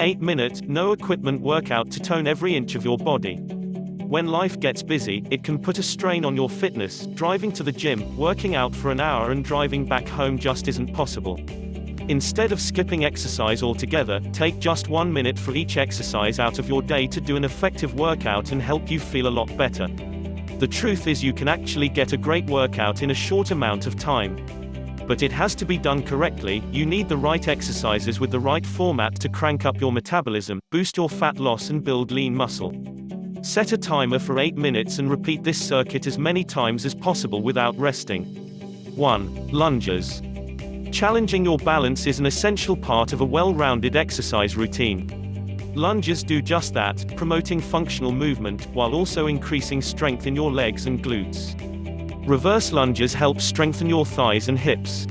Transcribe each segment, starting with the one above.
8-minute, no-equipment workout to tone every inch of your body. When life gets busy, it can put a strain on your fitness. Driving to the gym, working out for an hour and driving back home just isn't possible. Instead of skipping exercise altogether, take just 1 minute for each exercise out of your day to do an effective workout and help you feel a lot better. The truth is you can actually get a great workout in a short amount of time. But it has to be done correctly. You need the right exercises with the right format to crank up your metabolism, boost your fat loss and build lean muscle. Set a timer for 8 minutes and repeat this circuit as many times as possible without resting. 1. Lunges. Challenging your balance is an essential part of a well-rounded exercise routine. Lunges do just that, promoting functional movement, while also increasing strength in your legs and glutes. Reverse lunges help strengthen your thighs and hips.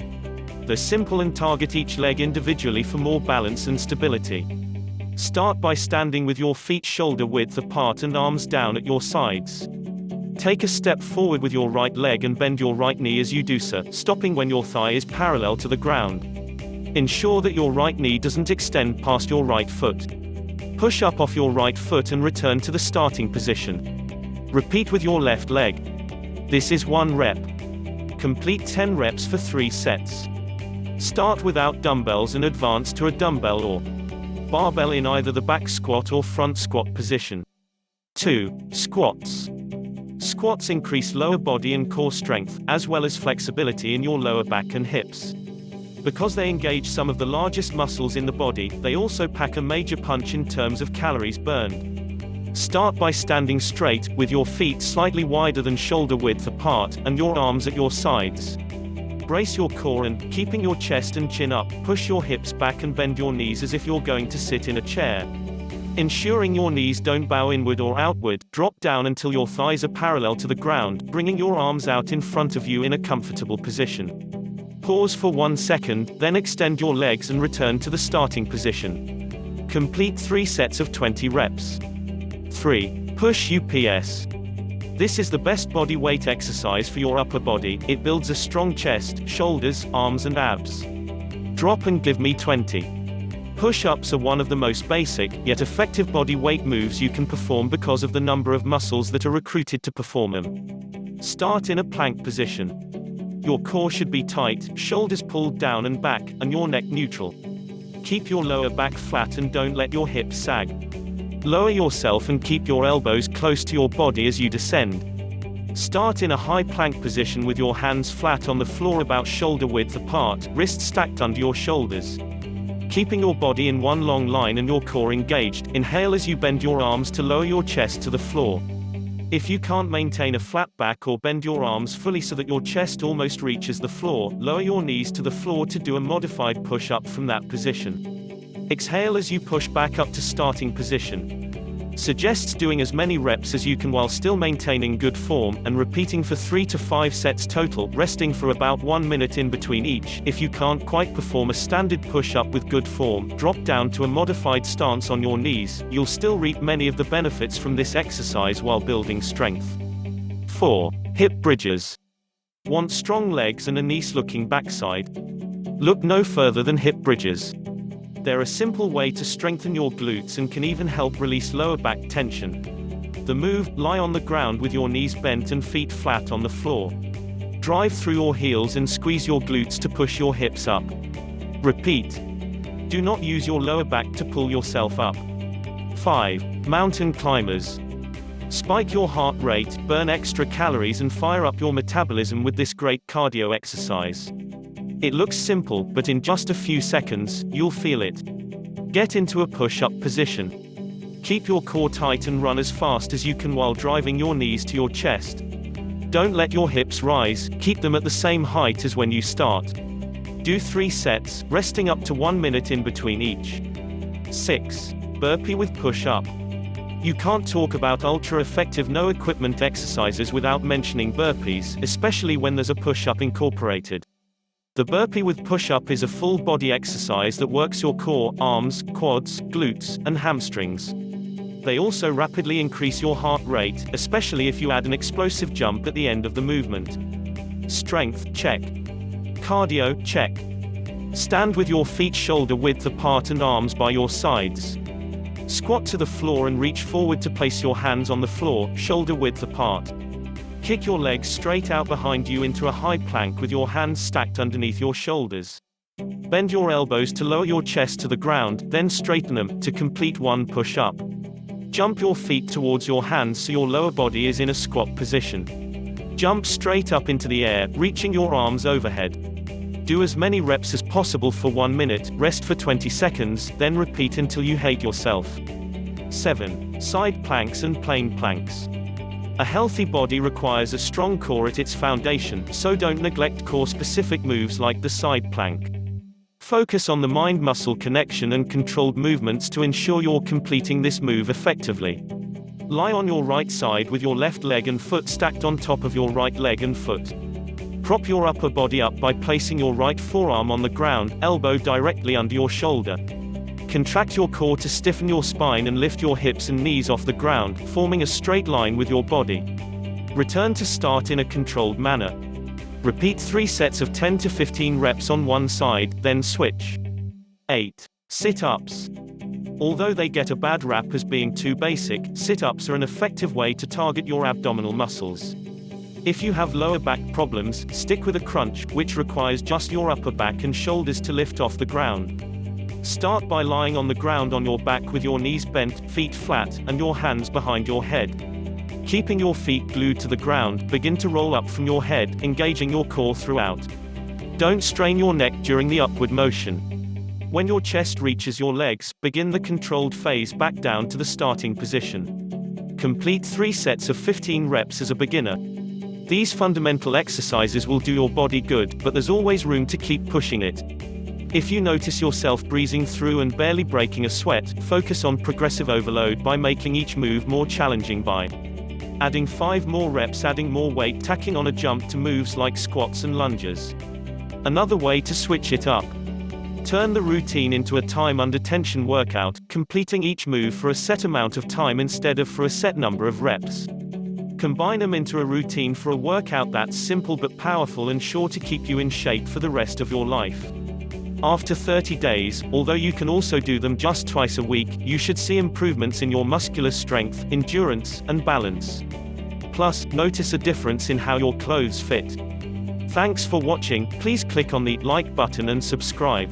They're simple and target each leg individually for more balance and stability. Start by standing with your feet shoulder width apart and arms down at your sides. Take a step forward with your right leg and bend your right knee as you do so, stopping when your thigh is parallel to the ground. Ensure that your right knee doesn't extend past your right foot. Push up off your right foot and return to the starting position. Repeat with your left leg. This is 1 rep. Complete 10 reps for 3 sets. Start without dumbbells and advance to a dumbbell or barbell in either the back squat or front squat position. 2. Squats. Squats increase lower body and core strength, as well as flexibility in your lower back and hips. Because they engage some of the largest muscles in the body, they also pack a major punch in terms of calories burned. Start by standing straight, with your feet slightly wider than shoulder width apart, and your arms at your sides. Brace your core and, keeping your chest and chin up, push your hips back and bend your knees as if you're going to sit in a chair. Ensuring your knees don't bow inward or outward, drop down until your thighs are parallel to the ground, bringing your arms out in front of you in a comfortable position. Pause for 1 second, then extend your legs and return to the starting position. Complete 3 sets of 20 reps. 3. Push-ups. This is the best body weight exercise for your upper body. It builds a strong chest, shoulders, arms and abs. Drop and give me 20. Push-ups are one of the most basic, yet effective body weight moves you can perform because of the number of muscles that are recruited to perform them. Start in a plank position. Your core should be tight, shoulders pulled down and back, and your neck neutral. Keep your lower back flat and don't let your hips sag. Lower yourself and keep your elbows close to your body as you descend. Start in a high plank position with your hands flat on the floor about shoulder width apart, wrists stacked under your shoulders. Keeping your body in one long line and your core engaged, inhale as you bend your arms to lower your chest to the floor. If you can't maintain a flat back or bend your arms fully so that your chest almost reaches the floor, lower your knees to the floor to do a modified push-up from that position. Exhale as you push back up to starting position. Suggests doing as many reps as you can while still maintaining good form, and repeating for 3 to 5 sets total, resting for about 1 minute in between each. If you can't quite perform a standard push-up with good form, drop down to a modified stance on your knees. You'll still reap many of the benefits from this exercise while building strength. 4. Hip bridges. Want strong legs and a nice-looking backside? Look no further than hip bridges. They're a simple way to strengthen your glutes and can even help release lower back tension. The move: lie on the ground with your knees bent and feet flat on the floor. Drive through your heels and squeeze your glutes to push your hips up. Repeat. Do not use your lower back to pull yourself up. 5. Mountain climbers. Spike your heart rate, burn extra calories and fire up your metabolism with this great cardio exercise. It looks simple, but in just a few seconds, you'll feel it. Get into a push-up position. Keep your core tight and run as fast as you can while driving your knees to your chest. Don't let your hips rise, keep them at the same height as when you start. Do 3 sets, resting up to 1 minute in between each. 6. Burpee with push-up. You can't talk about ultra-effective no-equipment exercises without mentioning burpees, especially when there's a push-up incorporated. The burpee with push-up is a full-body exercise that works your core, arms, quads, glutes, and hamstrings. They also rapidly increase your heart rate, especially if you add an explosive jump at the end of the movement. Strength, check. Cardio, check. Stand with your feet shoulder width apart and arms by your sides. Squat to the floor and reach forward to place your hands on the floor, shoulder width apart. Kick your legs straight out behind you into a high plank with your hands stacked underneath your shoulders. Bend your elbows to lower your chest to the ground, then straighten them, to complete one push-up. Jump your feet towards your hands so your lower body is in a squat position. Jump straight up into the air, reaching your arms overhead. Do as many reps as possible for 1 minute, rest for 20 seconds, then repeat until you hate yourself. 7. Side planks and plane planks. A healthy body requires a strong core at its foundation, so don't neglect core-specific moves like the side plank. Focus on the mind-muscle connection and controlled movements to ensure you're completing this move effectively. Lie on your right side with your left leg and foot stacked on top of your right leg and foot. Prop your upper body up by placing your right forearm on the ground, elbow directly under your shoulder. Contract your core to stiffen your spine and lift your hips and knees off the ground, forming a straight line with your body. Return to start in a controlled manner. Repeat 3 sets of 10 to 15 reps on one side, then switch. 8. Sit-ups. Although they get a bad rap as being too basic, sit-ups are an effective way to target your abdominal muscles. If you have lower back problems, stick with a crunch, which requires just your upper back and shoulders to lift off the ground. Start by lying on the ground on your back with your knees bent, feet flat, and your hands behind your head. Keeping your feet glued to the ground, begin to roll up from your head, engaging your core throughout. Don't strain your neck during the upward motion. When your chest reaches your legs, begin the controlled phase back down to the starting position. Complete 3 sets of 15 reps as a beginner. These fundamental exercises will do your body good, but there's always room to keep pushing it. If you notice yourself breezing through and barely breaking a sweat, focus on progressive overload by making each move more challenging by adding 5 more reps, adding more weight, tacking on a jump to moves like squats and lunges. Another way to switch it up. Turn the routine into a time under tension workout, completing each move for a set amount of time instead of for a set number of reps. Combine them into a routine for a workout that's simple but powerful and sure to keep you in shape for the rest of your life. After 30 days, although you can also do them just twice a week, you should see improvements in your muscular strength, endurance, and balance. Plus, notice a difference in how your clothes fit. Thanks for watching. Please click on the like button and subscribe.